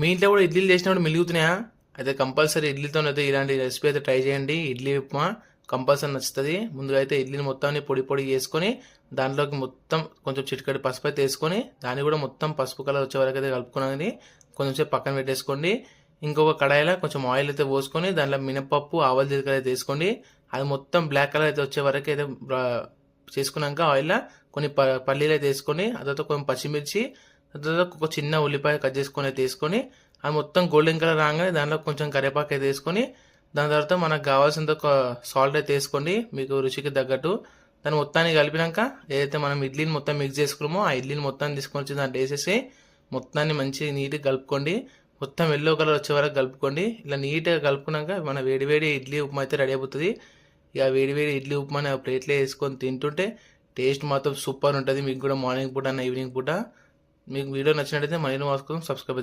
మీ ఇంట్లో కూడా ఇడ్లీలు చేసినప్పుడు మిలుగుతున్నాయా? అయితే కంపల్సరీ ఇడ్లీతో అయితే ఇలాంటి రెసిపీ అయితే ట్రై చేయండి. ఇడ్లీ ఉప్మా కంపల్సరీ నచ్చుతుంది. ముందుగా అయితే ఇడ్లీని మొత్తాన్ని పొడి పొడి చేసుకొని దాంట్లోకి మొత్తం కొంచెం చిటికెడు పసుపు అయితే వేసుకొని దాన్ని కూడా మొత్తం పసుపు కలర్ వచ్చే వరకు అయితే కలుపుకున్నది కొంచెం సేపు పక్కన పెట్టేసుకోండి. ఇంకొక కడాయిలో కొంచెం ఆయిల్ అయితే పోసుకొని దాంట్లో మినపప్పు ఆవాలు జీలకర్ర అయితే వేసుకోండి. అది మొత్తం బ్లాక్ కలర్ అయితే వచ్చే వరకు అయితే చేసుకున్నాక ఆయిల్లో కొన్ని పల్లీలు అయితే వేసుకొని ఆ తర్వాత కొంచెం పచ్చిమిర్చి తర్వాత ఒక చిన్న ఉల్లిపాయ కట్ చేసుకొని అయితే వేసుకొని అది మొత్తం గోల్డెన్ కలర్ రాగానే దాంట్లో కొంచెం కరివేపాకు అయితే వేసుకొని దాని తర్వాత మనకు కావాల్సినంత సాల్ట్ అయితే వేసుకోండి మీకు రుచికి తగ్గట్టు. దాన్ని మొత్తాన్ని కలిపినాక ఏదైతే మనం ఇడ్లీని మొత్తం మిక్స్ చేసుకున్నామో ఆ ఇడ్లీని మొత్తాన్ని తీసుకొని వచ్చి దాంట్లో వేసేసి మొత్తాన్ని మంచి నీట్గా కలుపుకోండి. మొత్తం ఎల్లో కలర్ వచ్చే వరకు కలుపుకోండి. ఇలా నీట్గా కలుపుకున్నాక మన వేడివేడి ఇడ్లీ ఉప్మా అయితే రెడీ అయిపోతుంది. ఇక వేడివేడి ఇడ్లీ ఉప్మాని ఆ ప్లేట్లో వేసుకొని తింటుంటే టేస్ట్ మాత్రం సూపర్ ఉంటుంది. మీకు కూడా మార్నింగ్ పూట అన్న ఈవినింగ్ పూట. మీకు వీడియో నచ్చినట్టయితే మనీ వాస్కం సబ్స్క్రైబ్